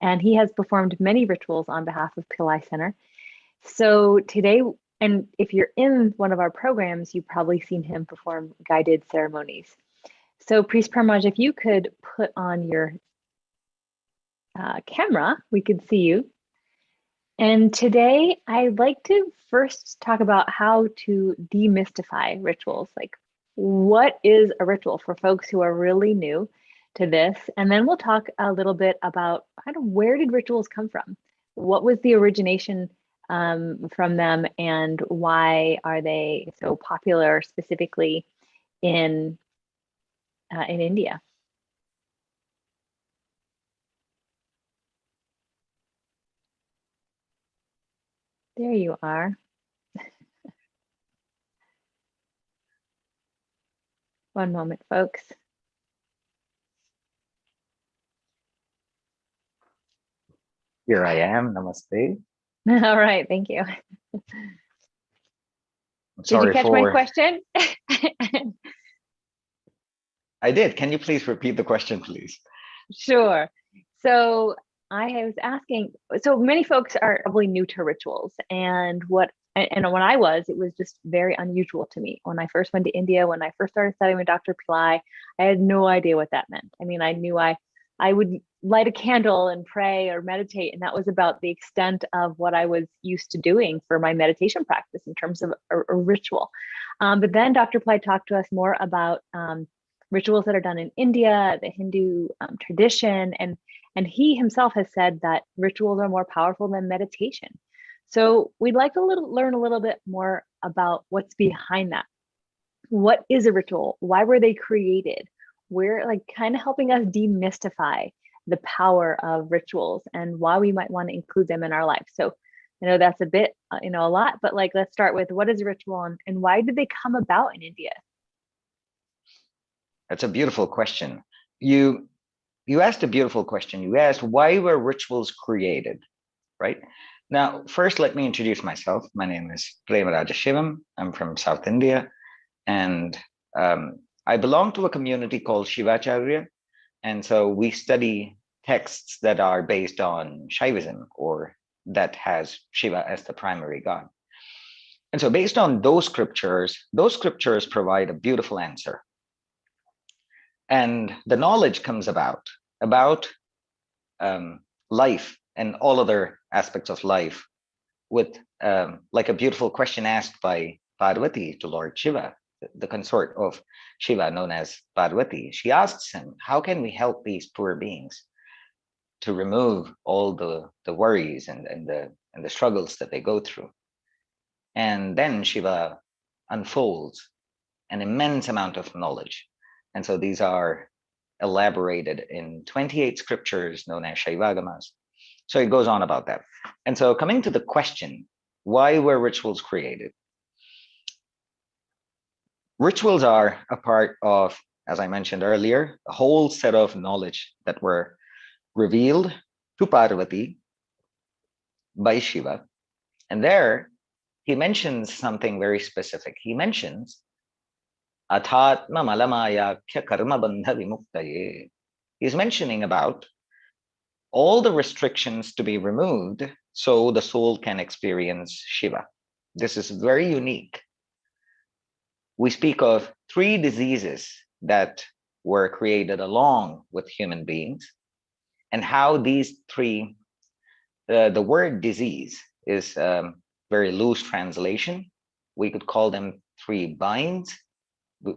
and he has performed many rituals on behalf of Pillai Center. So today, and if you're in one of our programs, you've probably seen him perform guided ceremonies. So Priest Parmaj, if you could put on your camera, we could see you. And today I'd like to first talk about how to demystify rituals. Like, what is a ritual for folks who are really new to this? And then we'll talk a little bit about kind of where did rituals come from? What was the origination from them, and why are they so popular specifically in India? There you are. One moment, folks. Here I am. Namaste. All right, thank you. Did you catch my question? I did. Can you please repeat the question, please? Sure. So I was asking, so many folks are probably new to rituals, and when I was, it was just very unusual to me. When I first went to India, when I first started studying with Dr. Pillai, I had no idea what that meant. I mean, I knew I would light a candle and pray or meditate, and that was about the extent of what I was used to doing for my meditation practice in terms of a ritual. But then Dr. Pillai talked to us more about rituals that are done in India, the Hindu tradition, and he himself has said that rituals are more powerful than meditation. So we'd like to learn a little bit more about what's behind that. What is a ritual? Why were they created? We're like kind of helping us demystify the power of rituals and why we might want to include them in our life. So I know that's a bit, a lot, but like, let's start with what is a ritual and why did they come about in India? That's a beautiful question. You asked a beautiful question. You asked, why were rituals created, right? Now, first, let me introduce myself. My name is Premaraja Shivam. I'm from South India, and I belong to a community called Shivacharya. And so we study texts that are based on Shaivism, or that has Shiva as the primary god. And so based on those scriptures provide a beautiful answer. And the knowledge comes about life and all other aspects of life with like a beautiful question asked by Parvati to Lord Shiva, the consort of Shiva known as Parvati. She asks him, how can we help these poor beings to remove all the worries and the struggles that they go through? And then Shiva unfolds an immense amount of knowledge. And so these are elaborated in 28 scriptures known as Shaivagamas. So it goes on about that. And so coming to the question, why were rituals created? Rituals are a part of, as I mentioned earlier, a whole set of knowledge that were revealed to Parvati by Shiva. And there he mentions something very specific. He mentions Athatma malamayakya karma bandha vimuktaye. He's mentioning about all the restrictions to be removed so the soul can experience Shiva. This is very unique. We speak of 3 diseases that were created along with human beings, and how these 3, the word disease is very loose translation. We could call them 3 binds.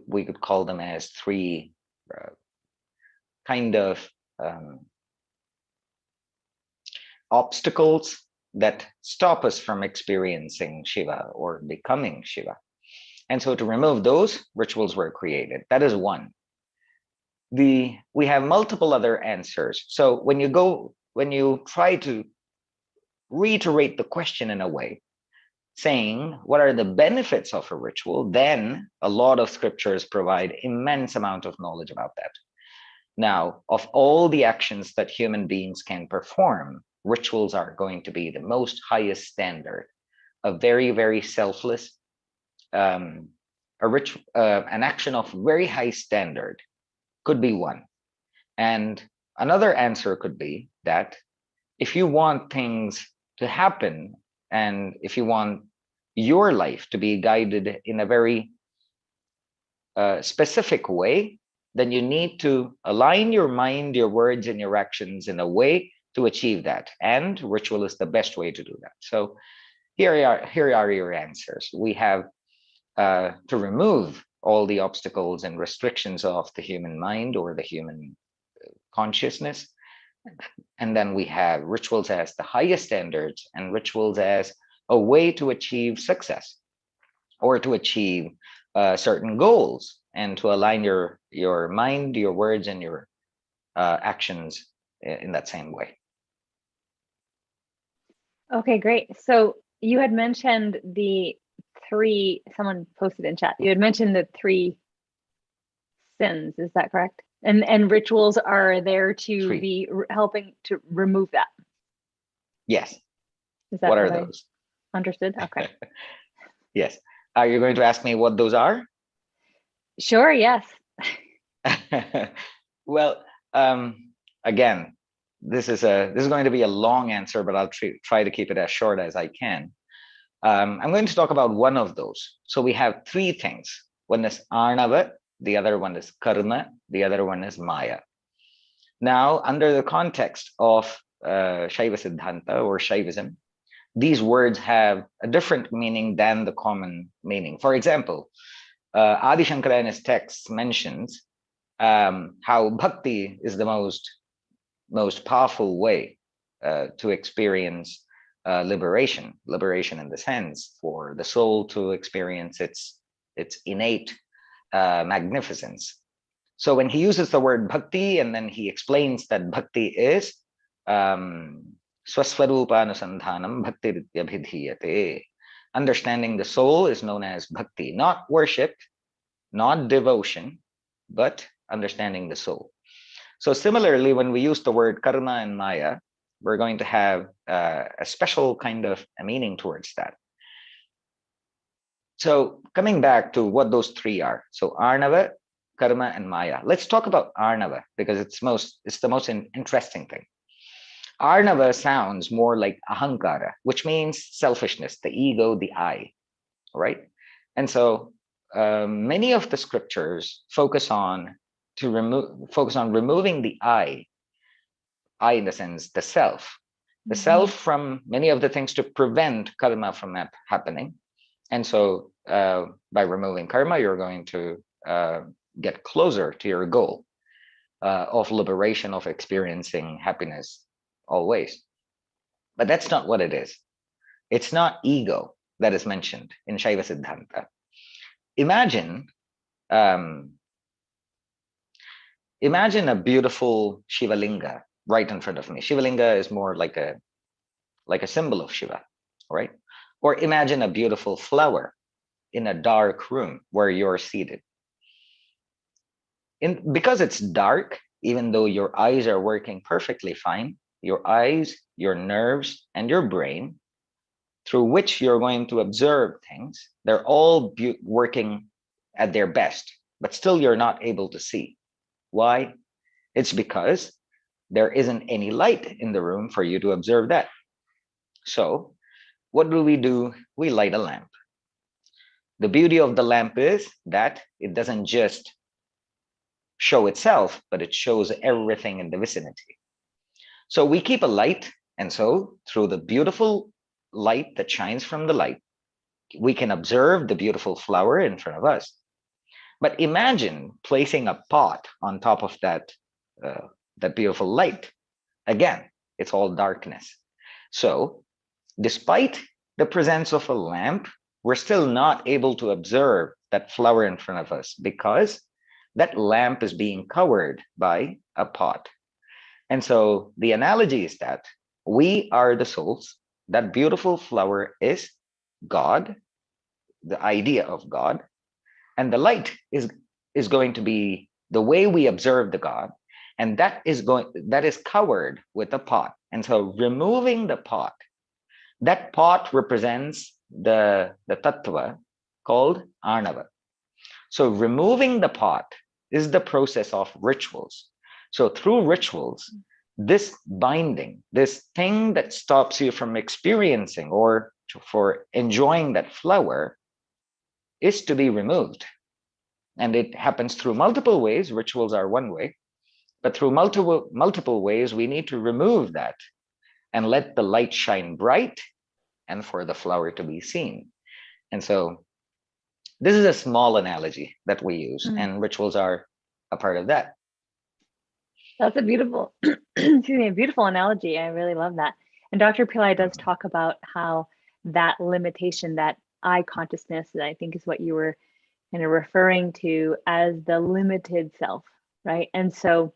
We could call them as 3 kind of obstacles that stop us from experiencing Shiva or becoming Shiva. And so to remove those, rituals were created. That is one. We have multiple other answers. So when you try to reiterate the question in a way, saying what are the benefits of a ritual, then a lot of scriptures provide immense amount of knowledge about that. Now, of all the actions that human beings can perform, rituals are going to be the most highest standard, a very, very selfless, an action of very high standard could be one. And another answer could be that if you want things to happen, and if you want your life to be guided in a very specific way, then you need to align your mind, your words, and your actions in a way to achieve that. And ritual is the best way to do that. So here are your answers. We have to remove all the obstacles and restrictions of the human mind or the human consciousness. And then we have rituals as the highest standards and rituals as a way to achieve success or to achieve certain goals and to align your mind, your words, and your actions in that same way. Okay, great. So you had mentioned the three, someone posted in chat, you had mentioned the three sins, is that correct? And rituals are there to be helping to remove that. Yes. Is that what are those? Understood? Okay. Yes. Are you going to ask me what those are? Sure, yes. Well, again, this is going to be a long answer, but I'll try to keep it as short as I can. I'm going to talk about one of those. So we have three things. One is Arnava, the other one is Karma, the other one is Maya. Now, under the context of Shaiva Siddhanta or Shaivism, these words have a different meaning than the common meaning. For example, Adi Shankara in his text mentions how bhakti is the most powerful way to experience liberation in the sense for the soul to experience its innate magnificence. So when he uses the word bhakti and then he explains that bhakti is swaswaroopanusandhanam bhakti vidyabhidhiyate. Understanding the soul is known as bhakti, not worship, not devotion, but understanding the soul. So similarly, when we use the word karma and maya, we're going to have a special kind of a meaning towards that. So coming back to what those three are. So Arnava, karma, and maya. Let's talk about Arnava because it's the most interesting thing. Arnava sounds more like ahankara, which means selfishness, the ego, the I, right? And so many of the scriptures focus on removing the I in the sense the self, from many of the things to prevent karma from happening. And so by removing karma, you're going to get closer to your goal of liberation, of experiencing happiness always. But that's not what it is. It's not ego that is mentioned in Shaiva Siddhanta. Imagine a beautiful Shivalinga right in front of me. Shivalinga is more like a symbol of Shiva, right? Or imagine a beautiful flower in a dark room where you're seated. Because it's dark, even though your eyes are working perfectly fine, your eyes, your nerves, and your brain, through which you're going to observe things, they're all working at their best, but still you're not able to see. Why? It's because there isn't any light in the room for you to observe that. So what do? We light a lamp. The beauty of the lamp is that it doesn't just show itself, but it shows everything in the vicinity. So we keep a light, and so through the beautiful light that shines from the light, we can observe the beautiful flower in front of us. But imagine placing a pot on top of that beautiful light. Again, it's all darkness. So despite the presence of a lamp, we're still not able to observe that flower in front of us because that lamp is being covered by a pot. And so the analogy is that we are the souls. That beautiful flower is God, the idea of God, and the light is going to be the way we observe the God, and that is covered with a pot. And so removing the pot, that pot represents the tattva called Arnava. So removing the pot is the process of rituals. So through rituals, this binding, this thing that stops you from experiencing or for enjoying that flower, is to be removed. And it happens through multiple ways. Rituals are one way, but through multiple ways, we need to remove that and let the light shine bright and for the flower to be seen. And so this is a small analogy that we use, and rituals are a part of that. That's a beautiful, excuse me, a beautiful analogy. I really love that. And Dr. Pillai does talk about how that limitation, that I consciousness, that I think is what you were kind of referring to as the limited self, right? And so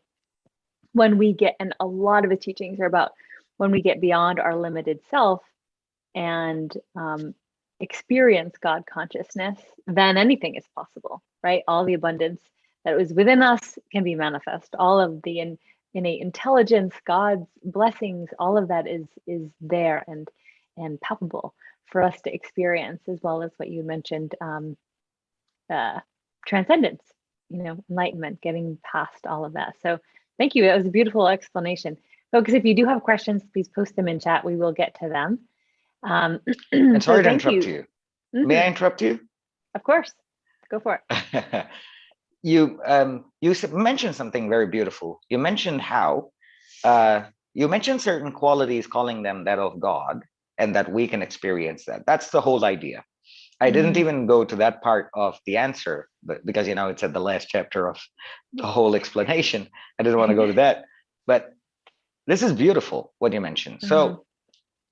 when we get, and a lot of the teachings are about when we get beyond our limited self and experience God consciousness, then anything is possible, right? All the abundance that was within us can be manifest. All of the innate intelligence, God's blessings, all of that is there and palpable for us to experience, as well as what you mentioned, transcendence, enlightenment, getting past all of that. So thank you. That was a beautiful explanation. Folks, if you do have questions, please post them in chat. We will get to them. And sorry to interrupt you. May I interrupt you? Of course. Go for it. You mentioned something very beautiful. You mentioned how you mentioned certain qualities, calling them that of God, and that we can experience that. That's the whole idea. I didn't even go to that part of the answer, but because it's at the last chapter of the whole explanation. I didn't want to go to that. But this is beautiful what you mentioned. So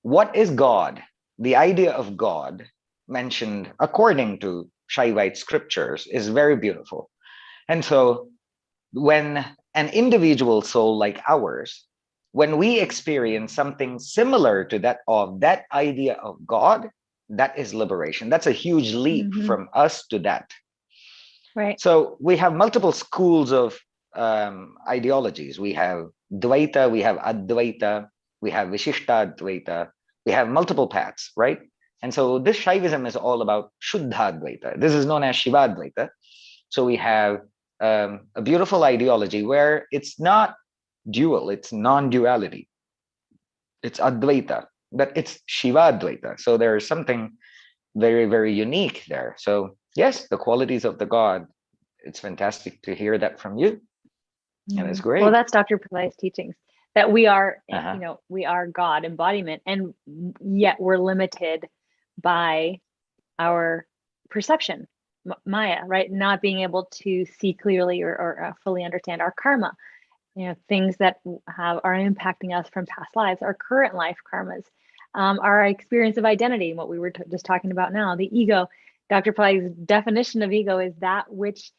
what is God? The idea of God mentioned according to Shaivite scriptures is very beautiful. And so when an individual soul like ours, when we experience something similar to that of that idea of God, that is liberation. That's a huge leap from us to that. Right. So we have multiple schools of ideologies. We have Dvaita, we have Advaita, we have Vishishtadvaita, we have multiple paths, right? And so this Shaivism is all about Shuddhadvaita. This is known as Shivadvaita. So we have a beautiful ideology where it's not dual, it's non-duality. It's Advaita, but it's Shivadvaita. So there is something very, very unique there. So yes, the qualities of the God, it's fantastic to hear that from you. And it's great. Well, that's Dr. Pillai's teachings, that we are, we are God embodiment, and yet we're limited by our perception, Maya, right? Not being able to see clearly or fully understand our karma, things that are impacting us from past lives, our current life karmas, our experience of identity, what we were just talking about now, the ego. Dr. Pillai's definition of ego is that which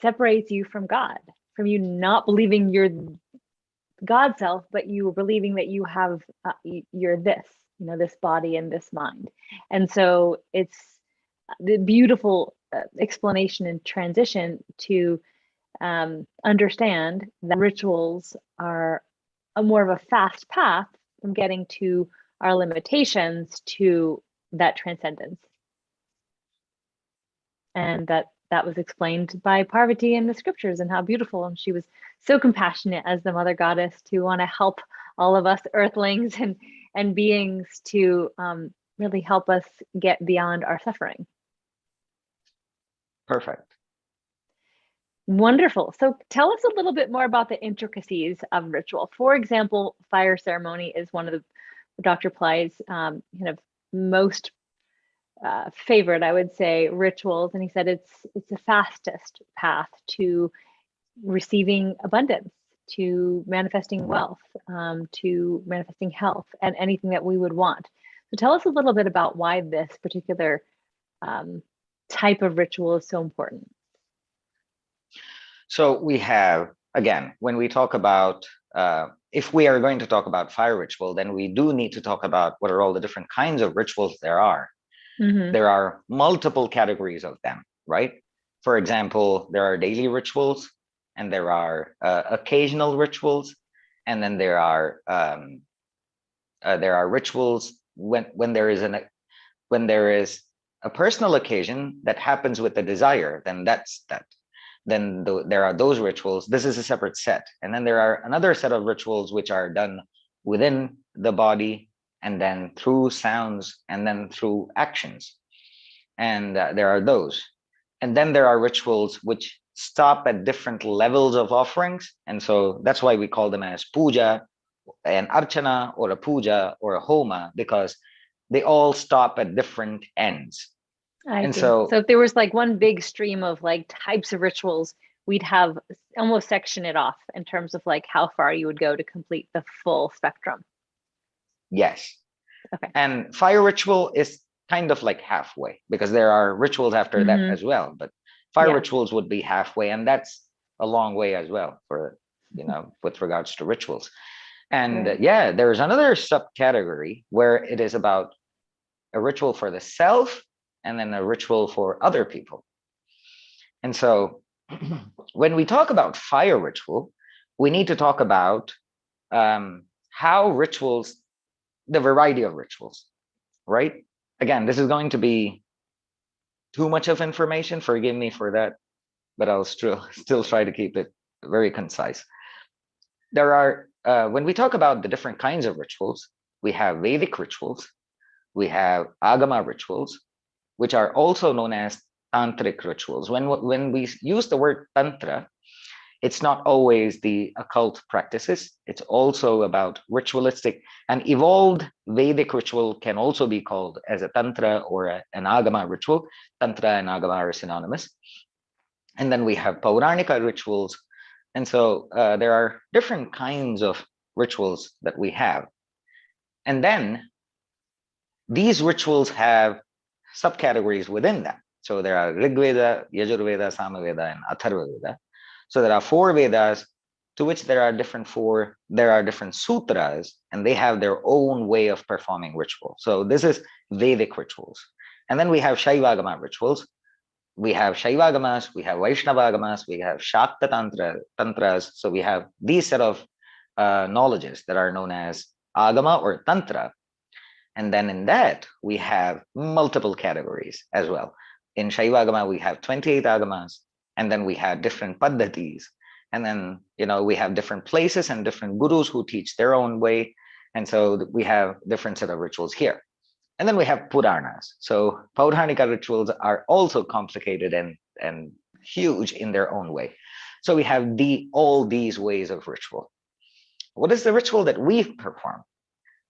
separates you from God, from you not believing you're God self, but you believing that you have, you're this, this body and this mind. And so it's the beautiful explanation and transition to understand that rituals are a more of a fast path from getting to our limitations to that transcendence. And that was explained by Parvati in the scriptures, and how beautiful. And she was so compassionate as the mother goddess to want to help all of us earthlings and beings to really help us get beyond our suffering. Perfect. Wonderful. So tell us a little bit more about the intricacies of ritual. For example, fire ceremony is one of the Dr. Pillai's kind of most favorite, I would say, rituals. And he said it's the fastest path to receiving abundance, to manifesting wealth, to manifesting health, and anything that we would want. So tell us a little bit about why this particular type of ritual is so important. So we have, again, when we talk about, if we are going to talk about fire ritual, then we do need to talk about what are all the different kinds of rituals there are. There are multiple categories of them, right? For example, there are daily rituals, and there are occasional rituals, and then there are rituals when there is a personal occasion that happens with a desire, then that's that. then there are those rituals. This is a separate set. And then there are another set of rituals which are done within the body, and then through sounds, and then through actions. And there are those. And then there are rituals which stop at different levels of offerings. And so that's why we call them as puja, an archana, or a puja, or a homa, because they all stop at different ends. I And see. so So if there was like one big stream of like types of rituals, we'd have almost section it off in terms of like how far you would go to complete the full spectrum. yes. Okay. And fire ritual is kind of like halfway, because there are rituals after that as well. But fire rituals would be halfway, and that's a long way as well for, with regards to rituals. And Right. there's another subcategory where it is about a ritual for the self and then a ritual for other people. And so when we talk about fire ritual, we need to talk about how rituals, the variety of rituals, right? Again, this is going to be too much of information. Forgive me for that, but I'll still try to keep it very concise. There are, when we talk about the different kinds of rituals, we have Vedic rituals, we have Agama rituals, which are also known as tantric rituals. When we use the word tantra, it's not always the occult practices. It's also about ritualistic, and evolved Vedic ritual can also be called as a tantra or an agama ritual. Tantra and agama are synonymous. And then we have Pauranika rituals. And so there are different kinds of rituals that we have. And then these rituals have subcategories within that. So there are Rig Veda, Yajurveda, Samaveda, and Atharva Veda. So there are 4 Vedas to which there are different sutras, and they have their own way of performing ritual. So this is Vedic rituals. And then we have Shaivagama rituals. We have Shaivagamas, we have Vaishnavagamas, we have Shakta Tantras. So we have these set of knowledges that are known as Agama or Tantra. And then in that, we have multiple categories as well. In Shaivagama, we have 28 Agamas, and then we have different paddhatis. And then, we have different places and different gurus who teach their own way. And so we have different set of rituals here. And then we have Puranas. So Pauranika rituals are also complicated and huge in their own way. So we have all these ways of ritual. What is the ritual that we perform?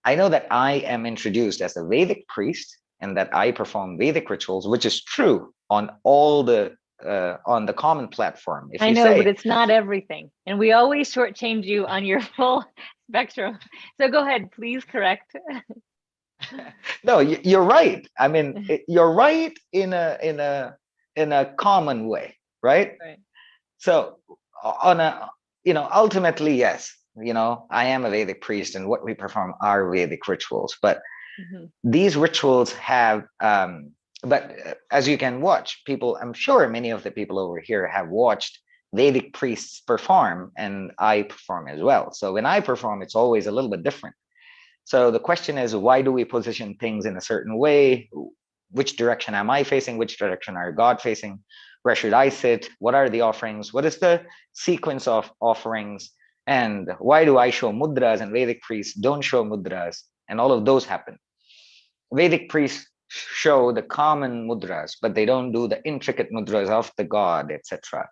I know that I am introduced as a Vedic priest and that I perform Vedic rituals, which is true on on the common platform. I know, but it's not everything. And we always shortchange you on your full spectrum. So go ahead, please correct. No, you're right. I mean, you're right in a common way, right? Right. So ultimately, yes, I am a Vedic priest, and what we perform are Vedic rituals. But these rituals have, but as you can watch, I'm sure many of the people over here have watched Vedic priests perform, and I perform as well. So when I perform, it's always a little bit different. So the question is, why do we position things in a certain way? Which direction am I facing? Which direction are God facing? Where should I sit? What are the offerings? What is the sequence of offerings? And why do I show mudras and Vedic priests don't show mudras? And all of those happen. Vedic priests show the common mudras, but they don't do the intricate mudras of the god, etc.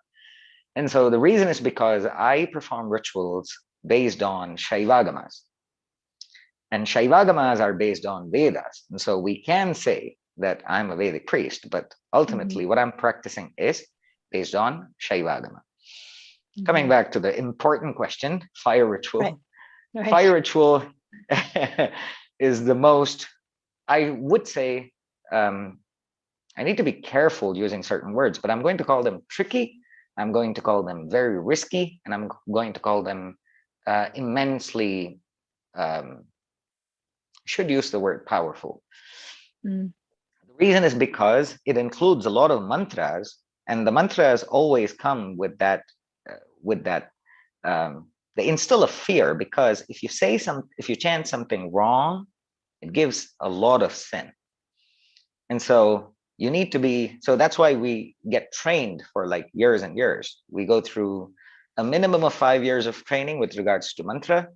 And so the reason is because I perform rituals based on Shaivagamas. And Shaivagamas are based on Vedas. And so we can say that I'm a Vedic priest, but ultimately what I'm practicing is based on Shaivagama. Coming back to the important question, fire ritual. Right. Fire ritual is the most, I would say, I need to be careful using certain words, but I'm going to call them tricky. I'm going to call them very risky, and I'm going to call them immensely, should use the word powerful. The reason is because it includes a lot of mantras, and the mantras always come with that, they instill a fear, because if you chant something wrong, it gives a lot of sin. And so you need to be, so that's why we get trained for like years and years. We go through a minimum of 5 years of training with regards to mantra,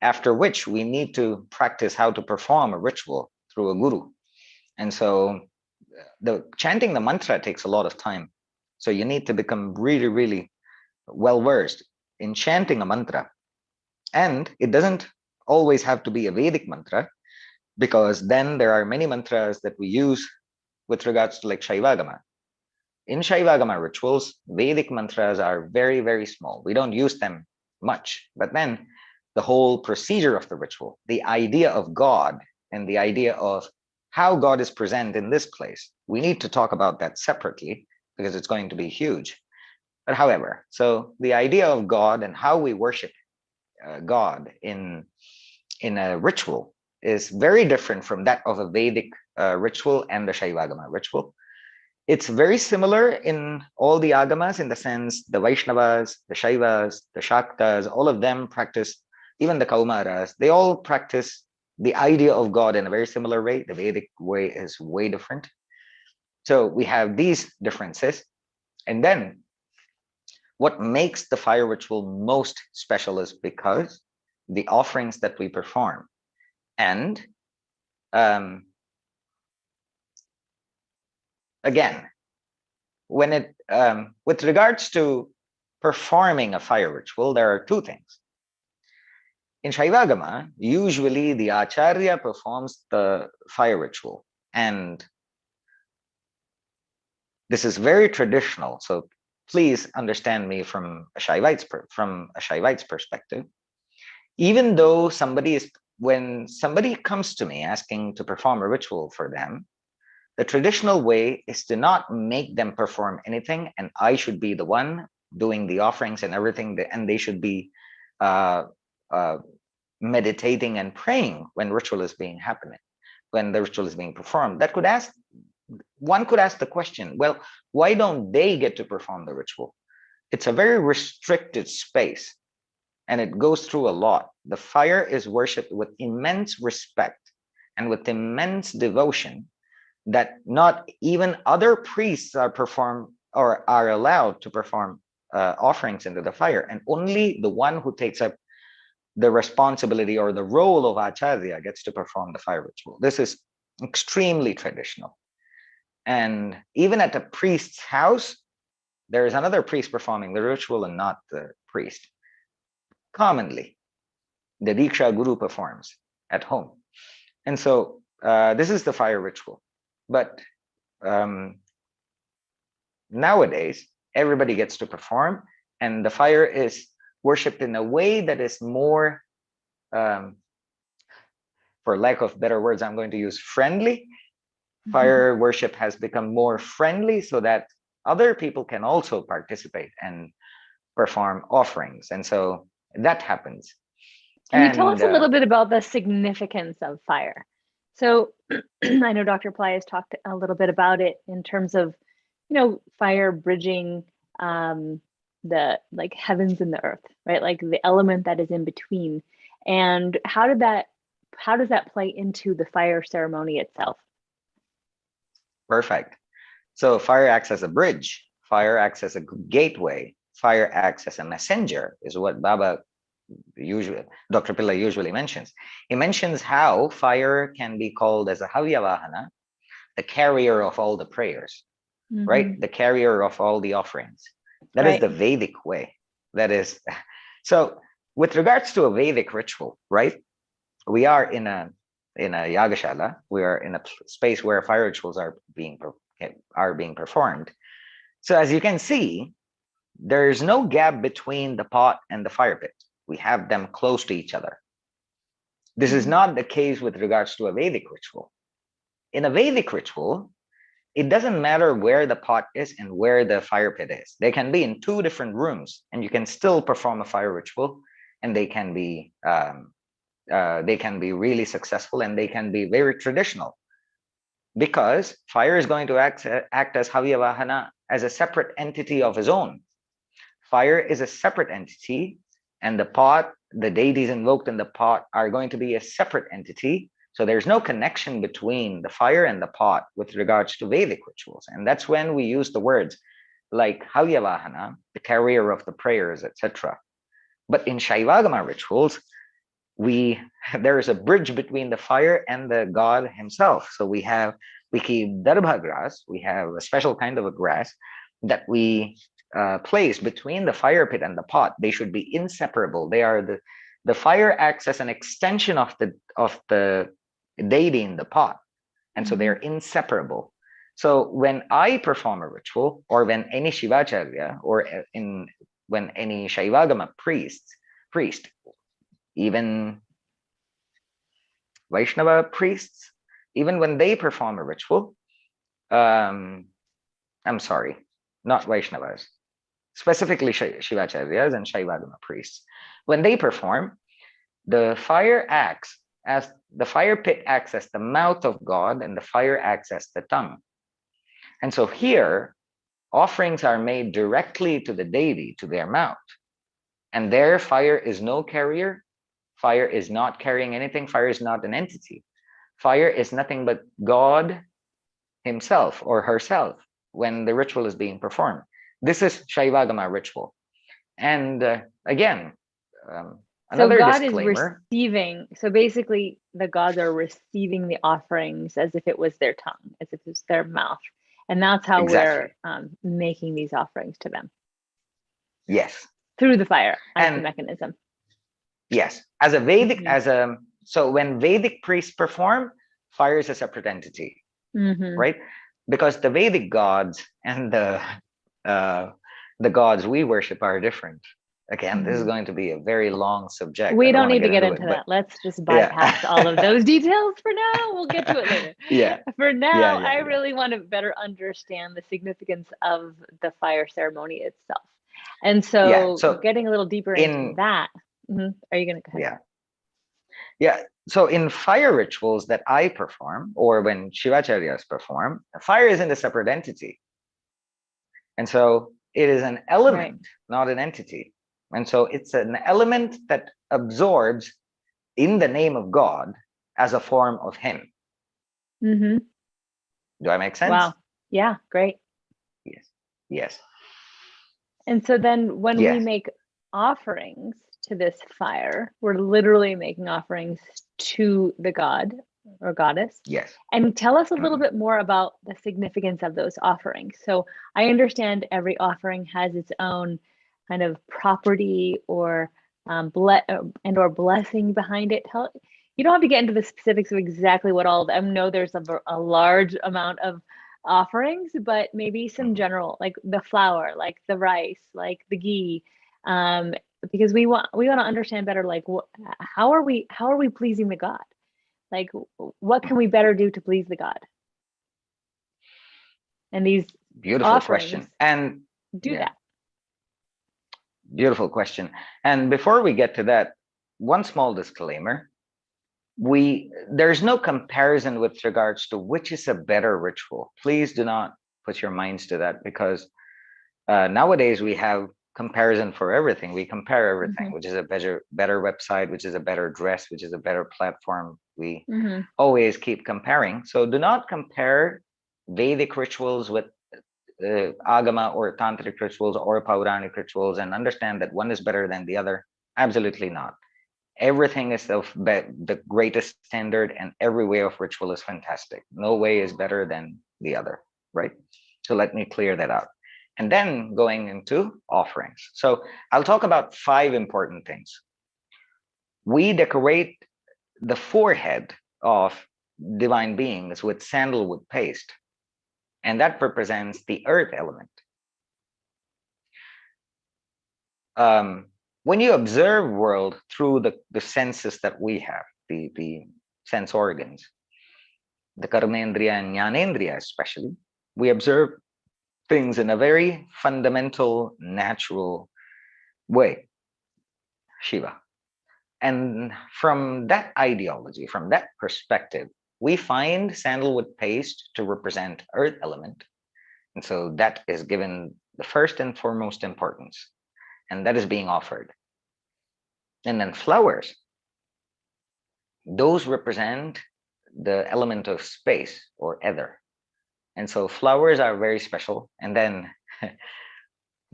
after which we need to practice how to perform a ritual through a guru. And so the chanting the mantra takes a lot of time. So you need to become really, really well versed in chanting a mantra. And it doesn't always have to be a Vedic mantra, because then there are many mantras that we use with regards to like Shaivagama. In Shaivagama rituals, Vedic mantras are very, very small. We don't use them much. But then the whole procedure of the ritual, the idea of God and the idea of how God is present in this place, we need to talk about that separately because it's going to be huge. But however, so the idea of God and how we worship God in a ritual is very different from that of a Vedic ritual and the Shaivagama ritual. It's very similar in all the agamas, in the sense the Vaishnavas, the Shaivas, the Shaktas, all of them practice, even the Kaumaras, they all practice the idea of God in a very similar way. The Vedic way is way different. So we have these differences. And then what makes the fire ritual most special is because the offerings that we perform. And again, when it with regards to performing a fire ritual, there are two things. In Shaivagama, usually the Acharya performs the fire ritual, and this is very traditional. So please understand me from a Shaivite's perspective. Even though when somebody comes to me asking to perform a ritual for them, the traditional way is to not make them perform anything, and I should be the one doing the offerings and everything, and they should be meditating and praying when ritual is happening, when the ritual is being performed. One could ask the question, well, why don't they get to perform the ritual? It's a very restricted space, and it goes through a lot. The fire is worshipped with immense respect and with immense devotion, that not even other priests are allowed to perform offerings into the fire, and only the one who takes up the responsibility or the role of Acharya gets to perform the fire ritual. This is extremely traditional. And even at a priest's house, there is another priest performing the ritual and not the priest. Commonly, the Diksha Guru performs at home. And so this is the fire ritual. But nowadays, everybody gets to perform, and the fire is worshipped in a way that is more, for lack of better words, I'm going to use friendly. Fire worship has become more friendly so that other people can also participate and perform offerings. And so that happens. Can you tell us a little bit about the significance of fire? So I know Dr. Pillai has talked a little bit about it in terms of, fire bridging the like heavens and the earth, right? Like the element that is in between. And how does that play into the fire ceremony itself? Perfect. So fire acts as a bridge. Fire acts as a gateway. Fire acts as a messenger, is what Dr. Pillai usually mentions. He mentions how fire can be called as a Havyavahana, the carrier of all the prayers, right? The carrier of all the offerings. That is the Vedic way. That is, so with regards to a Vedic ritual, right? We are in a yagashala. We are in a space where fire rituals are being performed. So as you can see, there's no gap between the pot and the fire pit. We have them close to each other. This is not the case with regards to a Vedic ritual. In a Vedic ritual, it doesn't matter where the pot is and where the fire pit is. They can be in two different rooms, and you can still perform a fire ritual, and they can be really successful, and they can be very traditional, because fire is going to act as Havyavahana, as a separate entity of his own. Fire is a separate entity, and the pot, the deities invoked in the pot, are going to be a separate entity. So there's no connection between the fire and the pot with regards to Vedic rituals. And that's when we use the words like Halyavahana, the carrier of the prayers, etc. But in Shaivagama rituals, there is a bridge between the fire and the god himself. So we keep darbha grass, we have a special kind of a grass that we place between the fire pit and the pot. They should be inseparable. They are the fire acts as an extension of the deity in the pot, and so they're inseparable. So when I perform a ritual, or when any Shivacharya, or when any Shaivagama priest, even Vaishnava priests, even when they perform a ritual, I'm sorry, not Vaishnavas, specifically Shivacharyas and Shaivagama priests, when they perform, the fire pit acts as the mouth of God, and the fire acts as the tongue. And so here, offerings are made directly to the deity, to their mouth. And there, fire is no carrier. Fire is not carrying anything. Fire is not an entity. Fire is nothing but God himself or herself when the ritual is being performed. This is Shaivagama ritual. And again, another so God disclaimer. is receiving. So basically, the gods are receiving the offerings as if it was their tongue, as if it was their mouth. And that's how Exactly. we're making these offerings to them. Yes. Through the fire as the mechanism. Yes. As a Vedic, so when Vedic priests perform, fire is a separate entity, right? Because the Vedic gods and the gods we worship are different. Again, this is going to be a very long subject. We don't need to get into that. Let's just bypass all of those details for now. We'll get to it later. Yeah. For now, I really want to better understand the significance of the fire ceremony itself. And so getting a little deeper into that, are you going to go ahead? Yeah. So in fire rituals that I perform, or when Shivacharyas perform, fire isn't a separate entity. And so it is an element, not an entity. And so it's an element that absorbs in the name of God as a form of him. Do I make sense? Wow. Yeah, great. Yes. And so then when we make offerings to this fire, we're literally making offerings to the god or goddess. Yes. And tell us a little bit more about the significance of those offerings. So I understand every offering has its own kind of property or or blessing behind it. You don't have to get into the specifics of exactly what all of them. I know there's a large amount of offerings, but maybe some general, like the flour, like the rice, like the ghee, because we want to understand better, like how are we pleasing the god? Like, what can we better do to please the god? And these beautiful question. And that. Beautiful question. And before we get to that, one small disclaimer. There's no comparison with regards to which is a better ritual. Please do not put your minds to that, because nowadays we have comparison for everything. We compare everything, which is a better website, which is a better dress, which is a better platform. We always keep comparing. So do not compare Vedic rituals with Agama or Tantric rituals or Pauranic rituals and understand that one is better than the other. Absolutely not. Everything is of the greatest standard, and every way of ritual is fantastic. No way is better than the other, right? So let me clear that out. And then going into offerings. So I'll talk about 5 important things. We decorate the forehead of divine beings with sandalwood paste, and that represents the earth element. When you observe world through the senses that we have, the sense organs, the karmendriya and jnanendriya especially, we observe things in a very fundamental, natural way, Shiva. And from that ideology, from that perspective, we find sandalwood paste to represent earth element. And so that is given the first and foremost importance, and that is being offered. And then flowers, those represent the element of space or ether. And so flowers are very special. And then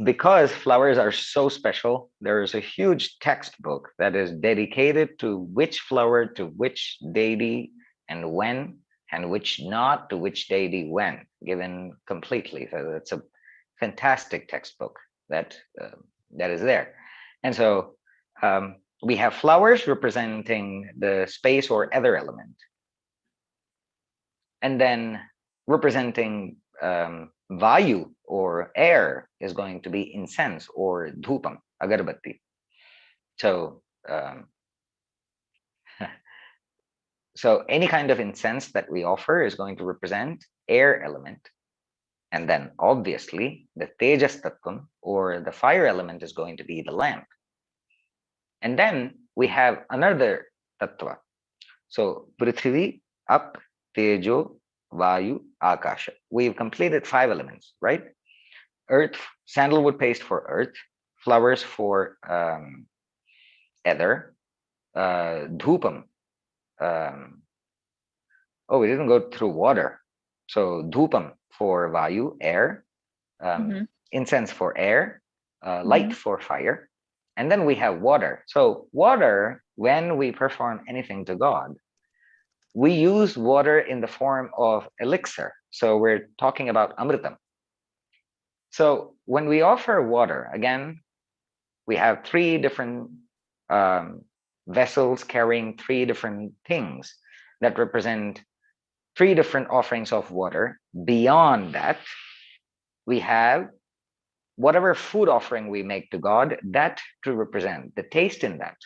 because flowers are so special, there is a huge textbook that is dedicated to which flower to which deity and when, and which not to which deity when, given completely. So it's a fantastic textbook that that is there. And so we have flowers representing the space or ether element, and then representing vayu or air is going to be incense or dhupam, agarbatti. So so any kind of incense that we offer is going to represent air element. And then obviously the tejas tattvam or the fire element is going to be the lamp. And then we have another tattva. So prithvi, up, tejo, vayu, akasha. We've completed 5 elements, right? Earth, sandalwood paste for earth, flowers for ether, dhupam. Oh, we didn't go through water. So dhupam for vayu, air, incense for air, light for fire, and then we have water. So water, when we perform anything to God, we use water in the form of elixir. So we're talking about amritam. So when we offer water, again, we have 3 different vessels carrying 3 different things that represent 3 different offerings of water. Beyond that, we have whatever food offering we make to God, that to represent the taste in that.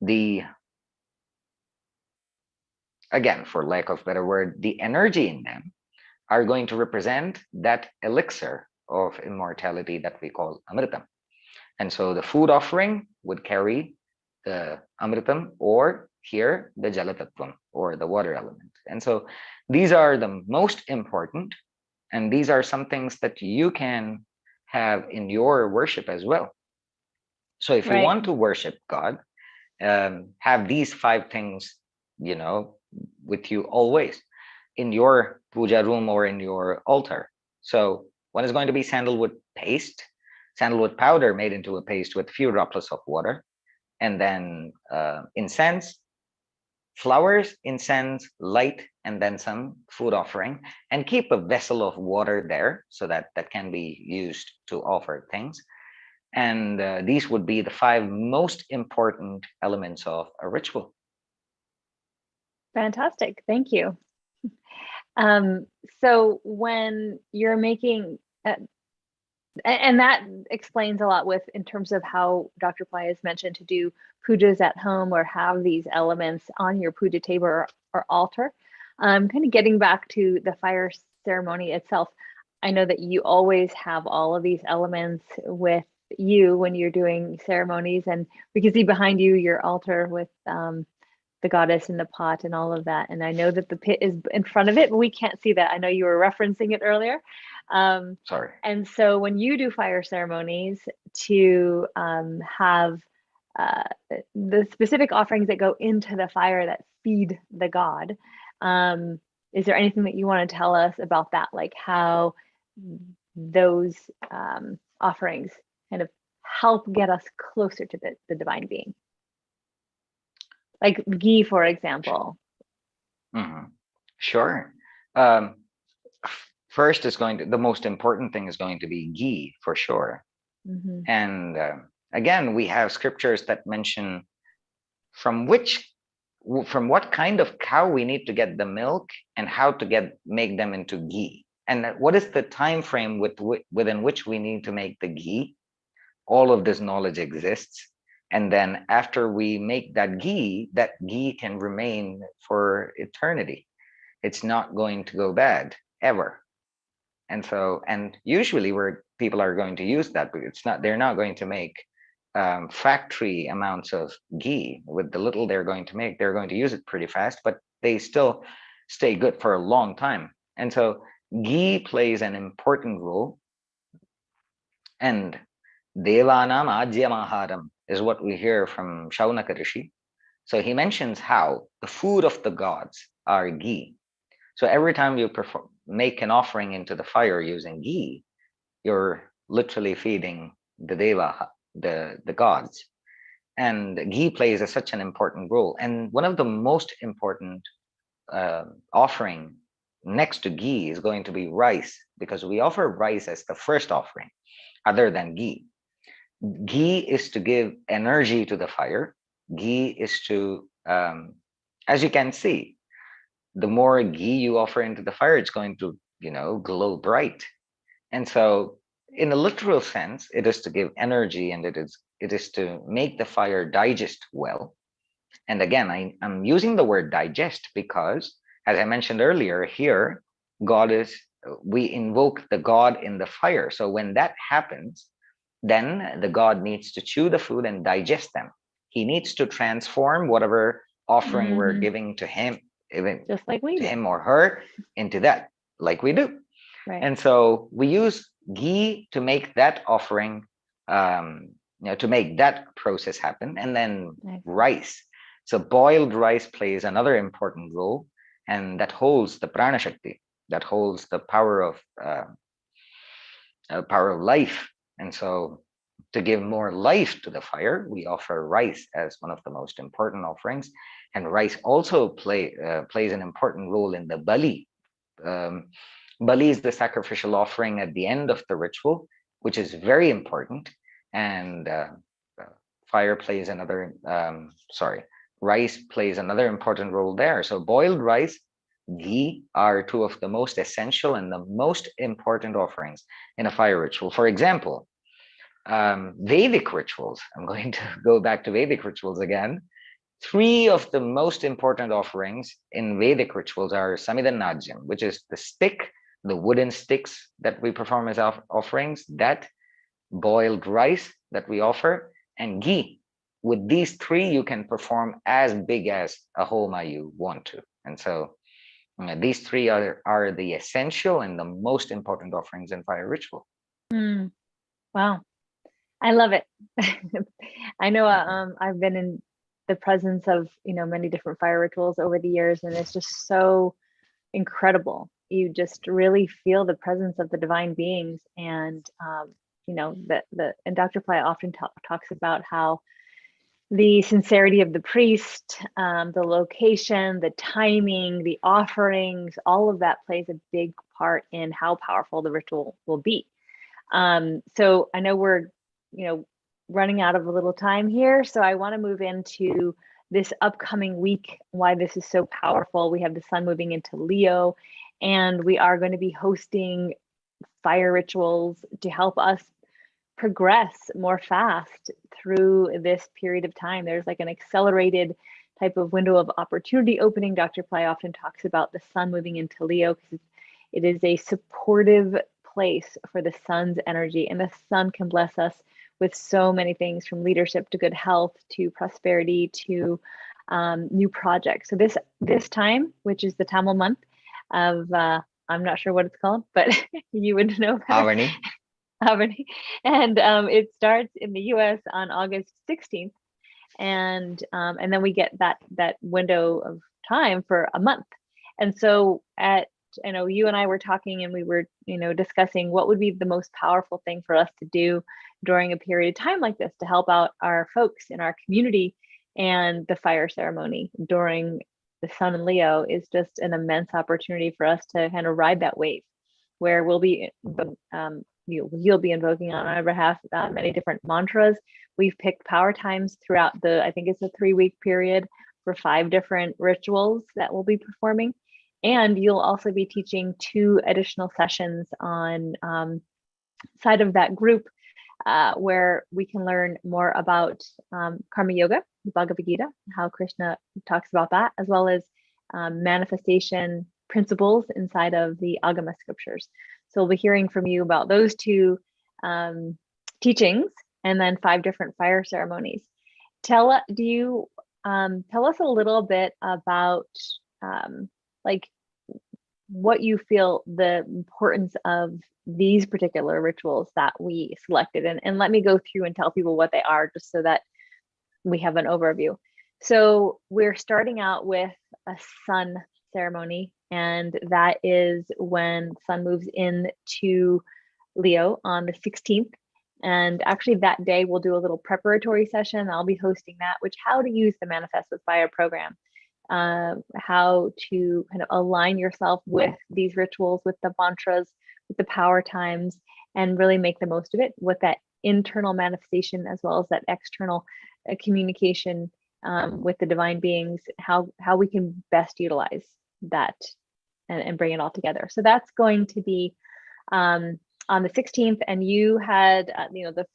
The, again, for lack of a better word, the energy in them are going to represent that elixir of immortality that we call amritam. And so the food offering would carry the amritam, or here the jalatattvam or the water element. And so these are the most important, and these are some things that you can have in your worship as well. So if you want to worship God, have these 5 things, with you always in your puja room or in your altar. So one is going to be sandalwood paste, sandalwood powder made into a paste with few droplets of water, and then incense, flowers, incense, light, and then some food offering, and keep a vessel of water there so that that can be used to offer things. And these would be the 5 most important elements of a ritual. Fantastic, thank you. So when you're making, and that explains a lot in terms of how Dr. Pai has mentioned to do pujas at home or have these elements on your puja table or altar. Kind of getting back to the fire ceremony itself, I know that you always have all of these elements with you when you're doing ceremonies, and we can see behind you your altar with the goddess in the pot and all of that. And I know that the pit is in front of it, but we can't see that. I know you were referencing it earlier. Sorry. And so when you do fire ceremonies to have the specific offerings that go into the fire that feed the god, is there anything that you want to tell us about that? Like how those offerings kind of help get us closer to the divine being? Like ghee, for example. Sure. First is the most important thing is going to be ghee for sure. And again, we have scriptures that mention from what kind of cow we need to get the milk and how to make them into ghee. And what is the time frame within which we need to make the ghee. All of this knowledge exists. And then after we make that ghee can remain for eternity. It's not going to go bad ever. And usually where people are going to use that, but they're not going to make factory amounts of ghee. With the little they're going to make, they're going to use it pretty fast, but they still stay good for a long time. And so ghee plays an important role. And Devanam Ajyamaharam is what we hear from Shaunaka Rishi. So he mentions how the food of the gods are ghee. So every time you make an offering into the fire using ghee, you're literally feeding the deva, the gods. And ghee plays such an important role. And one of the most important offering next to ghee is going to be rice, because we offer rice as the first offering other than ghee. Ghee is to give energy to the fire. Ghee is to, as you can see, the more ghee you offer into the fire, it's going to, glow bright. And so in a literal sense, it is to give energy, and it is to make the fire digest well. And again, I'm using the word digest because, as I mentioned earlier, here, we invoke the god in the fire. So when that happens, then the god needs to chew the food and digest them. He needs to transform whatever offering we're giving to him, even just like we to do. him or her, into that, like we do. Right. And so we use ghee to make that offering, to make that process happen. And then rice. So boiled rice plays another important role, and that holds the prana shakti, that holds the power of life. And so to give more life to the fire, we offer rice as one of the most important offerings. And rice also plays an important role in the bali. Bali is the sacrificial offering at the end of the ritual, which is very important. And fire plays another, rice plays another important role there. So boiled rice, ghee are two of the most essential and the most important offerings in a fire ritual. For example, Vedic rituals, I'm going to go back to Vedic rituals again. Three of the most important offerings in Vedic rituals are Samidhan Najyam, which is the stick, the wooden sticks that we perform as offerings, that boiled rice that we offer, and ghee. With these three, you can perform as big as a homa you want to. And so these three are the essential and the most important offerings in fire ritual. Wow. I love it. I know I've been in the presence of, many different fire rituals over the years, and it's just so incredible. You just really feel the presence of the divine beings. And, and Dr. Ply often talks about how the sincerity of the priest, the location, the timing, the offerings, all of that plays a big part in how powerful the ritual will be. So I know we're, running out of a little time here. So I want to move into this upcoming week, why this is so powerful. We have the sun moving into Leo, and we are going to be hosting fire rituals to help us progress more fast through this period of time. There's like an accelerated type of window of opportunity opening. Dr. Ply often talks about the sun moving into Leo because it is a supportive place for the sun's energy, and the sun can bless us with so many things, from leadership to good health to prosperity to new projects. So this time, which is the Tamil month of I'm not sure what it's called, but you would know better. Avani. And it starts in the US on August 16th, and then we get that window of time for a month. And so you and I were talking, and we were, discussing what would be the most powerful thing for us to do during a period of time like this to help out our folks in our community. And the fire ceremony during the sun in Leo is just an immense opportunity for us to kind of ride that wave, where we'll be, you'll be invoking on our behalf many different mantras. We've picked power times throughout I think it's a 3-week period for 5 different rituals that we'll be performing. And you'll also be teaching 2 additional sessions on side of that group where we can learn more about Karma Yoga, the Bhagavad Gita, how Krsna talks about that, as well as manifestation principles inside of the Agama scriptures. So we'll be hearing from you about those 2 teachings, and then 5 different fire ceremonies. Tell us a little bit about what you feel the importance of these particular rituals that we selected, and let me go through and tell people what they are, just so that we have an overview. So we're starting out with a sun ceremony, and that is when Sun moves into Leo on the 16th. And actually that day we'll do a little preparatory session. I'll be hosting that, which how to use the Manifest with Fire program, how to kind of align yourself with these rituals, with the mantras, with the power times, and really make the most of it with that internal manifestation as well as that external communication with the divine beings, how we can best utilize that and bring it all together. So that's going to be on the 16th, and you had the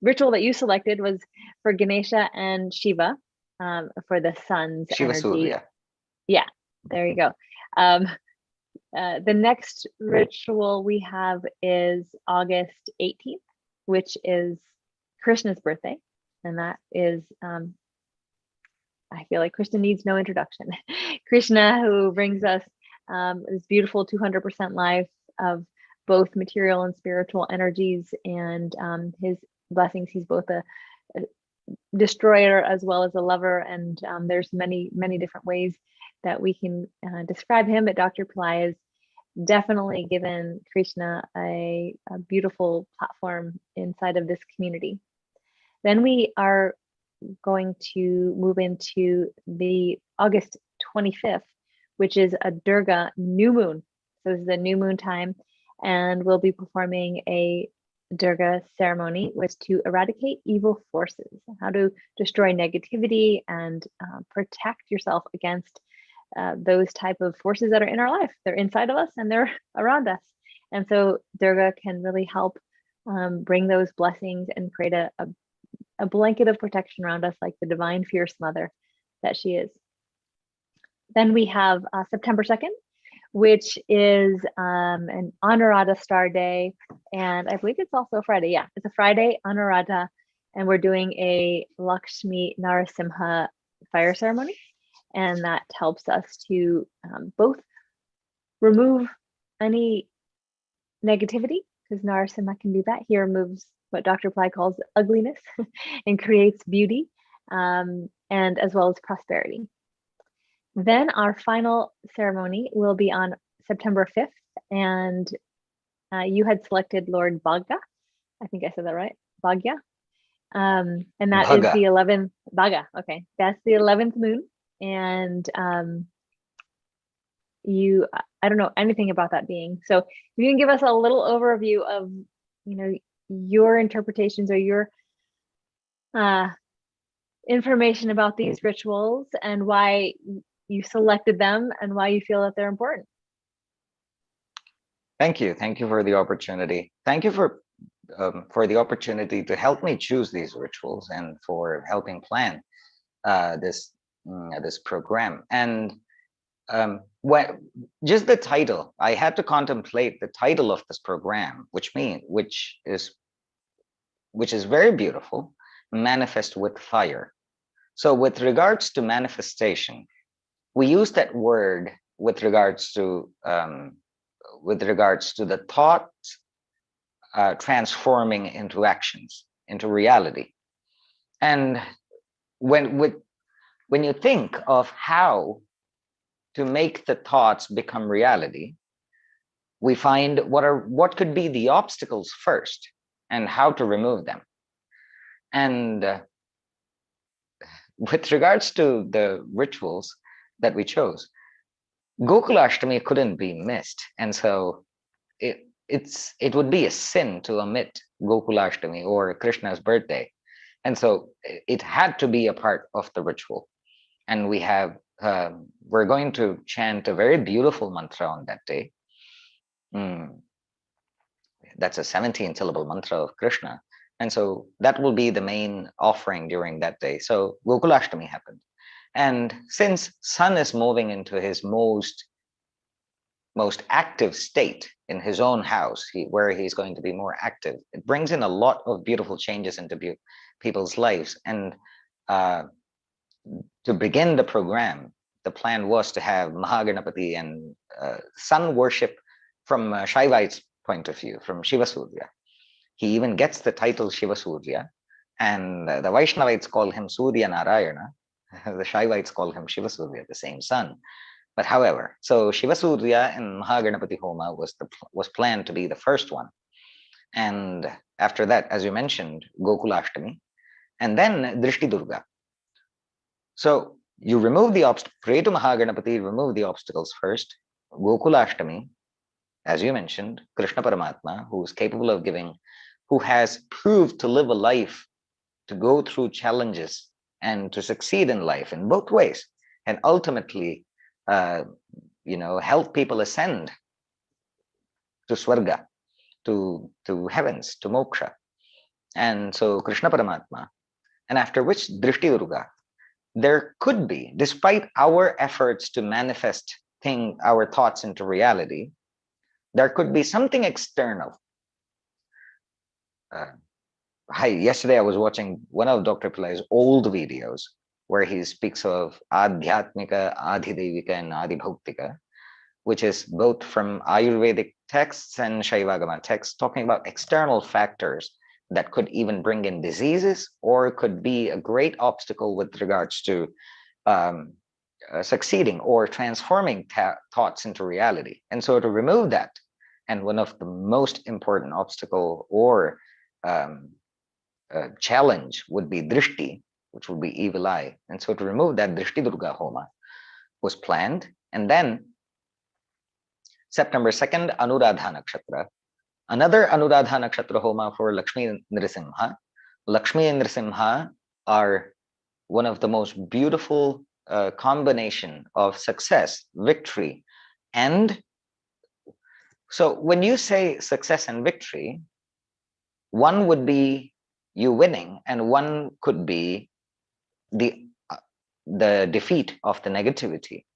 ritual that you selected was for Ganesha and Shiva, for the sun's Shiva energy. Surya. Yeah, there you go. The next ritual we have is August 18th, which is Krishna's birthday, and that is I feel like Krishna needs no introduction. Krishna, who brings us this beautiful 200% life of both material and spiritual energies, and his blessings. He's both a destroyer as well as a lover, and there's many different ways that we can describe him, but Dr. Pillai has definitely given Krishna a beautiful platform inside of this community. Then we are going to move into the August 25th, which is a Durga New Moon. So this is a new moon time, and we'll be performing a Durga ceremony, which is to eradicate evil forces, how to destroy negativity and protect yourself against those type of forces that are in our life. They're inside of us and they're around us. And so Durga can really help bring those blessings and create a blanket of protection around us, like the divine fierce mother that she is. Then we have September 2nd, which is an Anuradha star day. And I believe it's also a Friday. Yeah, it's a Friday, Anuradha. And we're doing a Lakshmi Narasimha fire ceremony. And that helps us to both remove any negativity, because Narasimha can do that. He removes what Dr. Pillai calls ugliness and creates beauty, and as well as prosperity. Then our final ceremony will be on September 5th, and you had selected Lord Bhaga. I think I said that right, Bhagya. And that Bhaga. is the 11th, Bhaga, okay. That's the 11th moon. And I don't know anything about that being. So you can give us a little overview of, your interpretations or your information about these rituals and why you selected them and why you feel that they're important. Thank you. Thank you for the opportunity. Thank you for the opportunity to help me choose these rituals and for helping plan this program. And just the title, I had to contemplate the title of this program, which is very beautiful, Manifest with Fire. So with regards to manifestation, we use that word with regards to the thoughts transforming into actions, into reality. And when you think of how to make the thoughts become reality, we find what could be the obstacles first and how to remove them. And with regards to the rituals that we chose, Gokulashtami couldn't be missed. And so it would be a sin to omit Gokulashtami or Krishna's birthday. And so it had to be a part of the ritual. And we're going to chant a very beautiful mantra on that day. That's a 17-syllable mantra of Krishna. And so that will be the main offering during that day. So Gokulashtami happened. And since Sun is moving into his most active state in his own house, where he's going to be more active, it brings in a lot of beautiful changes into people's lives. And to begin the program, the plan was to have Mahaganapati and Sun worship from Shaivite's point of view, from Shiva Surya. He even gets the title Shiva Surya, and the Vaishnavites call him Surya Narayana. The Shaivites call him Shiva Surya, the same sun. But however, so Shiva Surya and Mahaganapati Homa was planned to be the first one. And after that, as you mentioned, Gokulashtami, and then Drishti Durga. So you remove the obstacle, pray to Mahaganapati, remove the obstacles first. Gokulashtami, as you mentioned, Krishna Paramatma, who is capable of giving, who has proved to live a life, to go through challenges and to succeed in life in both ways, and ultimately, help people ascend to Swarga, to heavens, to moksha. And so Krishna Paramatma, and after which Drishti Durga. There could be, despite our efforts to manifest our thoughts into reality, there could be something external. Yesterday I was watching one of Dr. Pillai's old videos where he speaks of Adhyatmika, Adhidevika, and Adibhautika, which is both from Ayurvedic texts and Shaivagama texts, talking about external factors that could even bring in diseases or could be a great obstacle with regards to succeeding or transforming thoughts into reality. And so to remove that, and one of the most important obstacle or challenge would be drishti, which would be evil eye. And so to remove that, Drishti Durga Homa was planned. And then September 2nd, Anuradha Nakshatra. Another Anuradha Nakshatra Homa for Lakshmi and Nrisimha. Lakshmi and Nrisimha are one of the most beautiful combination of success, victory, and so when you say success and victory, one would be you winning, and one could be the defeat of the negativity,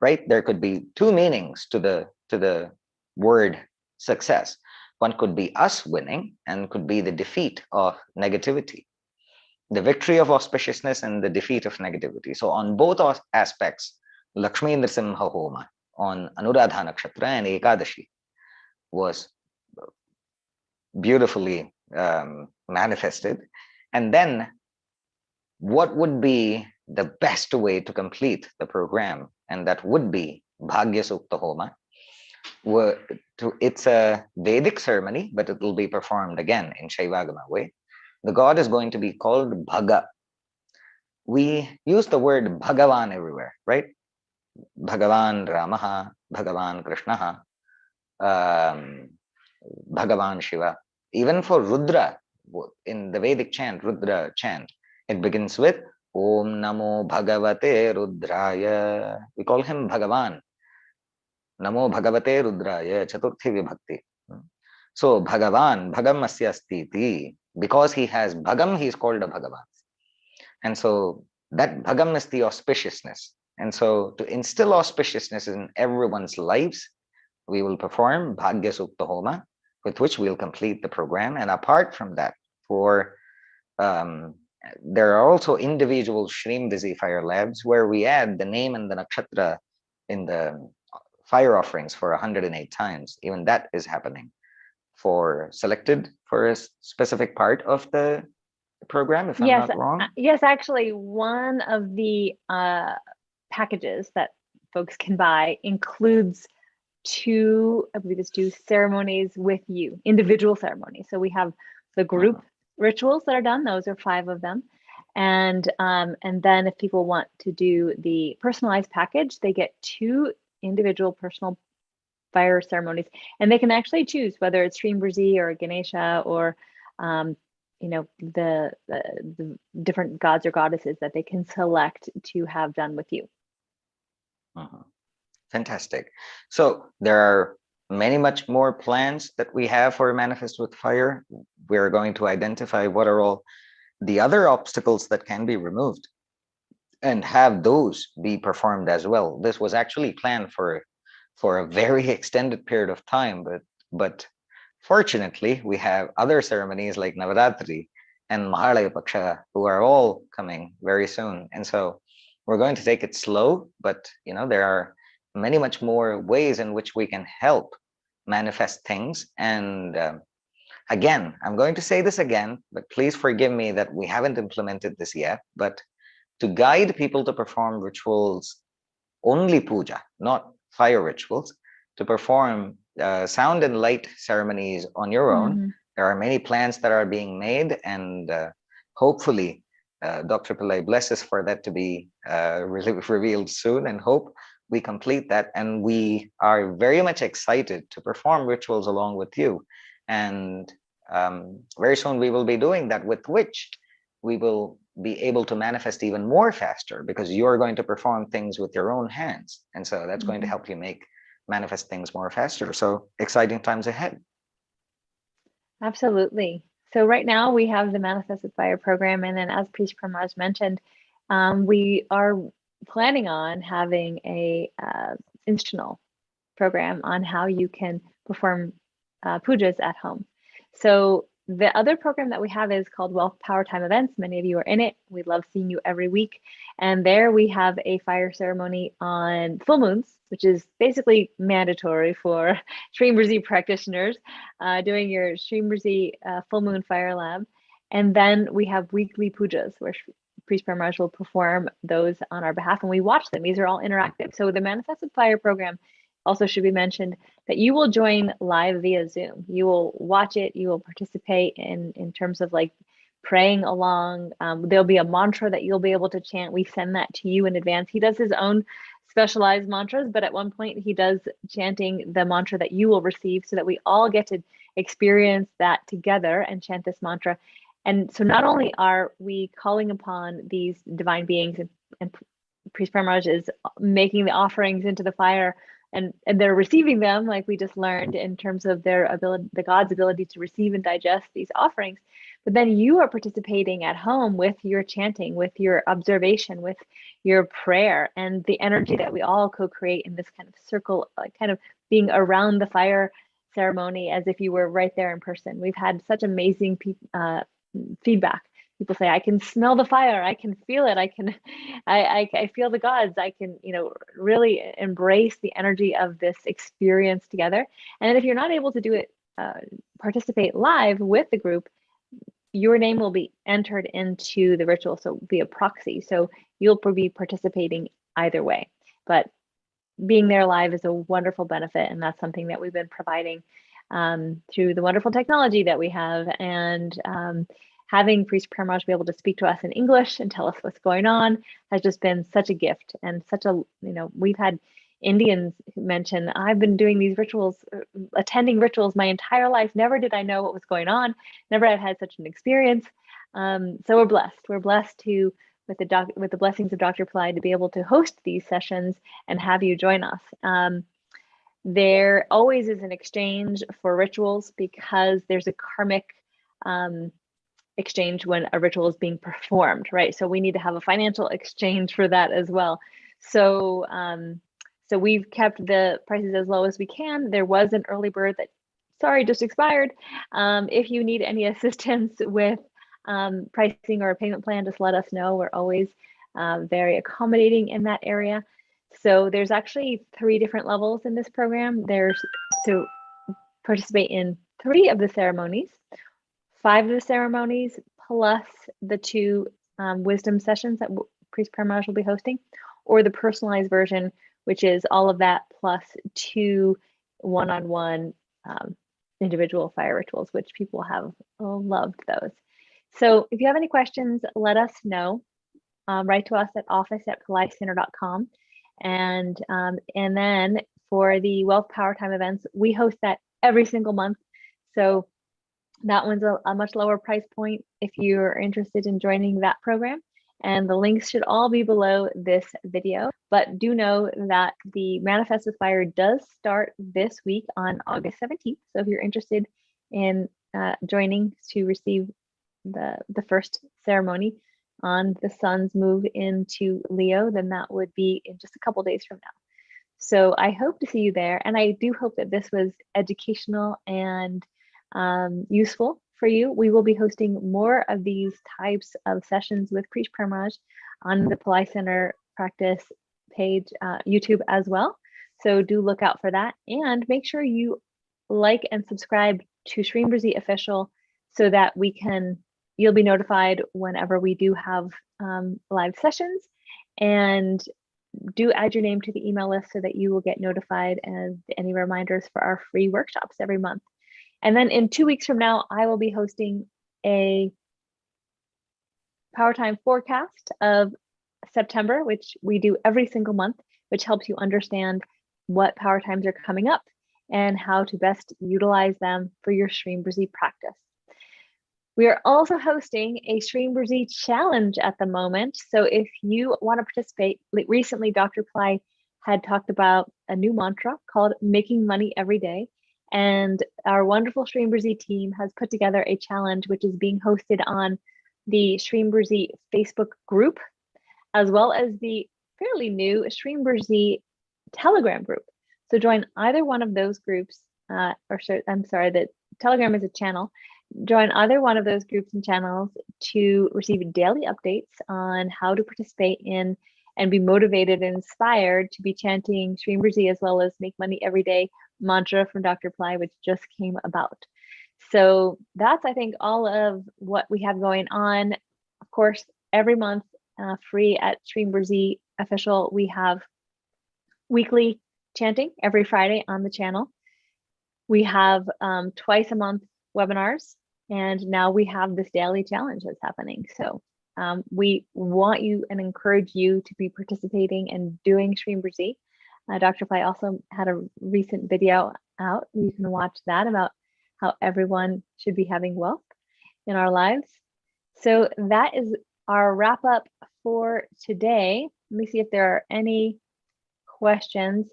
right? There could be two meanings to the word success. One could be us winning, and could be the defeat of negativity, the victory of auspiciousness and the defeat of negativity. So on both aspects, Lakshmi Nrisimha Homa on Anuradha Nakshatra and Ekadashi was beautifully manifested. And then what would be the best way to complete the program? And that would be Bhagya Sukta Homa. It's a Vedic ceremony, but it will be performed again in Shaivagama way. The god is going to be called Bhaga. We use the word Bhagavan everywhere, right? Bhagavan Ramaha, Bhagavan Krishnaha, Bhagavan Shiva. Even for Rudra, in the Vedic chant, Rudra chant, it begins with Om Namo Bhagavate Rudraya. We call him Bhagavan. Namo Bhagavate Rudraya, Chaturthi Vibhakti. So Bhagavan, Bhagam Asya Astiti, because he has Bhagam, he is called a Bhagavan. And so that Bhagam is the auspiciousness. And so to instill auspiciousness in everyone's lives, we will perform Bhagya Sukta Homa, with which we'll complete the program. And apart from that, there are also individual Shreem Brzee fire labs where we add the name and the nakshatra in the fire offerings for 108 times. Even that is happening selected for a specific part of the program, if I'm not wrong. Yes, actually, one of the packages that folks can buy includes two ceremonies with you, individual ceremonies. So we have the group rituals that are done. Those are 5 of them. And then if people want to do the personalized package, they get 2 individual personal fire ceremonies, and they can actually choose whether it's Shreem Brzee or Ganesha or the different gods or goddesses that they can select to have done with you. Fantastic. So there are much more plans that we have for Manifest with Fire. We're going to identify what are all the other obstacles that can be removed and have those be performed as well. This was actually planned for a very extended period of time, but fortunately we have other ceremonies like Navaratri and Mahalaya Paksha who are all coming very soon. And so we're going to take it slow, but there are much more ways in which we can help manifest things. And again, I'm going to say this again, but please forgive me that we haven't implemented this yet, but to guide people to perform rituals only puja, not fire rituals, to perform sound and light ceremonies on your own. There are many plans that are being made, and hopefully Dr. Pillai blesses for that to be revealed soon, and hope we complete that. And we are very much excited to perform rituals along with you. And very soon we will be doing that, with which we will be able to manifest even more faster, because you're going to perform things with your own hands. And so that's going to help you manifest things more faster. So exciting times ahead. Absolutely. So right now we have the Manifest with Fire program. And then as Priest Parmaj mentioned, we are planning on having a instructional program on how you can perform pujas at home. So the other program that we have is called Wealth Power Time Events. Many of you are in it. We love seeing you every week. And there we have a fire ceremony on full moons, which is basically mandatory for Shreem Brzee practitioners, doing your Shreem Brzee full moon fire lab. And then we have weekly pujas where Priest Parmaj will perform those on our behalf, and we watch them. These are all interactive. So the Manifest with Fire program also should be mentioned that you will join live via Zoom. You will watch it, you will participate in terms of like praying along. There'll be a mantra that you'll be able to chant. We send that to you in advance. He does his own specialized mantras, but at one point he does chanting the mantra that you will receive, so that we all get to experience that together and chant this mantra. And so not only are we calling upon these divine beings, and Priest Parmaj is making the offerings into the fire, and they're receiving them, like we just learned, in terms of their ability, the God's ability to receive and digest these offerings. But then you are participating at home with your chanting, with your observation, with your prayer, and the energy that we all co-create in this kind of circle, like kind of being around the fire ceremony as if you were right there in person. We've had such amazing feedback. People say, I can smell the fire, I can feel it, I feel the gods, I can, really embrace the energy of this experience together. And if you're not able to do it, participate live with the group, your name will be entered into the ritual, so via proxy. So you'll be participating either way. But being there live is a wonderful benefit, and that's something that we've been providing through the wonderful technology that we have. And having Priest Parmaj be able to speak to us in English and tell us what's going on has just been such a gift, and such a, we've had Indians mention, I've been doing these rituals, attending rituals my entire life. Never did I know what was going on. Never had had such an experience. So we're blessed. We're blessed to, with the blessings of Dr. Pillai, to be able to host these sessions and have you join us. There always is an exchange for rituals, because there's a karmic exchange when a ritual is being performed, right? So we need to have a financial exchange for that as well. So so we've kept the prices as low as we can. There was an early bird that, sorry, just expired. If you need any assistance with pricing or a payment plan, just let us know. We're always very accommodating in that area. So there's actually 3 different levels in this program. There's to participate in 3 of the ceremonies, 5 of the ceremonies, plus the 2 wisdom sessions that Priest Parmaj will be hosting, or the personalized version, which is all of that plus 2 one-on-one individual fire rituals, which people have loved those. So if you have any questions, let us know. Write to us at office@pillaiCenter.com. And then for the Wealth Power Time events, we host that every single month. So that one's a much lower price point if you're interested in joining that program. And the links should all be below this video. But do know that the Manifest with Fire does start this week on August 17th. So if you're interested in joining to receive the first ceremony on the sun's move into Leo, then that would be in just a couple days from now. So I hope to see you there. And I do hope that this was educational and useful for you. We will be hosting more of these types of sessions with Priest Parmaj on the Pillai Center practice page, YouTube as well. So do look out for that, and make sure you like and subscribe to Shreem Brzee Official, so that you'll be notified whenever we do have live sessions. And do add your name to the email list so that you will get notified of any reminders for our free workshops every month. And then in 2 weeks from now, I will be hosting a Power Time forecast of September, which we do every single month, which helps you understand what Power Times are coming up and how to best utilize them for your Shreem Brzee practice. We are also hosting a Shreem Brzee challenge at the moment. So if you want to participate, recently Dr. Ply had talked about a new mantra called Making Money Every Day. And our wonderful Shreem Brzee team has put together a challenge which is being hosted on the Shreem Brzee Facebook group, as well as the fairly new Shreem Brzee Telegram group. So join either one of those groups, the Telegram is a channel. Join either one of those groups and channels to receive daily updates on how to participate in and be motivated and inspired to be chanting Shreem Brzee, as well as Make Money Every Day mantra from Dr. Ply, which just came about. So that's, I think, all of what we have going on. Of course, every month, free at Shreem Brzee Official, we have weekly chanting every Friday on the channel. We have twice a month webinars, and now we have this daily challenge that's happening. So we want you and encourage you to be participating and doing Shreem Brzee. Dr. Ply also had a recent video out. You can watch that about how everyone should be having wealth in our lives. So that is our wrap up for today. Let me see if there are any questions.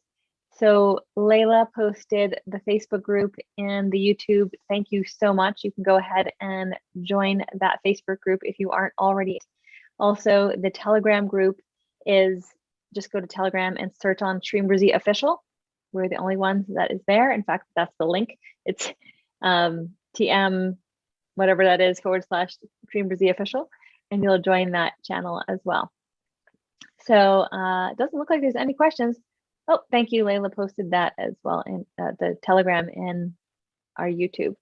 So Layla posted the Facebook group and the YouTube. Thank you so much. You can go ahead and join that Facebook group if you aren't already. Also, the Telegram group is, just go to Telegram and search on Shreem Brzee Official. We're the only ones that is there. In fact, that's the link. It's TM, whatever that is, / Shreem Brzee Official, and you'll join that channel as well. So it doesn't look like there's any questions. Oh, thank you. Layla posted that as well in the Telegram and our YouTube.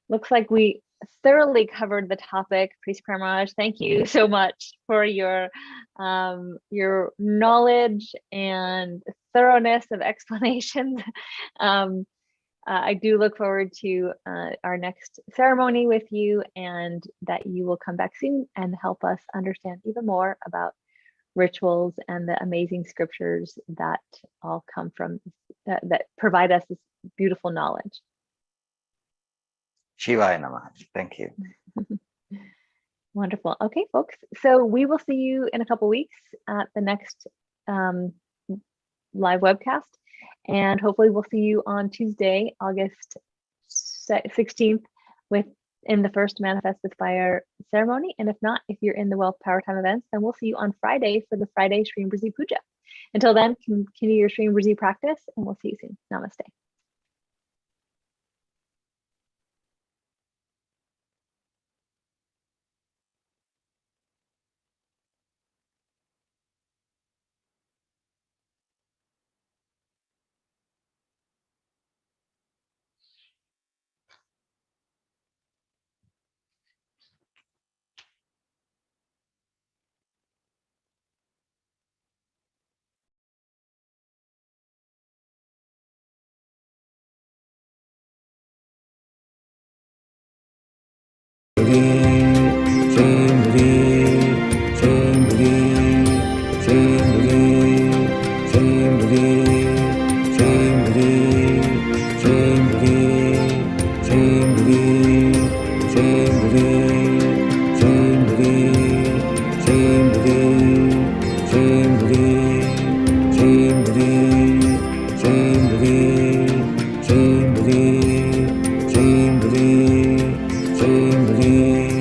Looks like we thoroughly covered the topic. Priest Pramaraj, thank you so much for your knowledge and thoroughness of explanations. I do look forward to our next ceremony with you, and that you will come back soon and help us understand even more about rituals and the amazing scriptures that all come from, that provide us this beautiful knowledge. Shivaya Namah. Thank you. Wonderful. Okay, folks. So we will see you in a couple weeks at the next live webcast. And hopefully we'll see you on Tuesday, August 16th in the first Manifest with Fire ceremony. And if not, if you're in the Wealth Power Time events, then we'll see you on Friday for the Friday Shreem Brzee Puja. Until then, continue your Shreem Brzee practice, and we'll see you soon. Namaste. Shreem Brzee,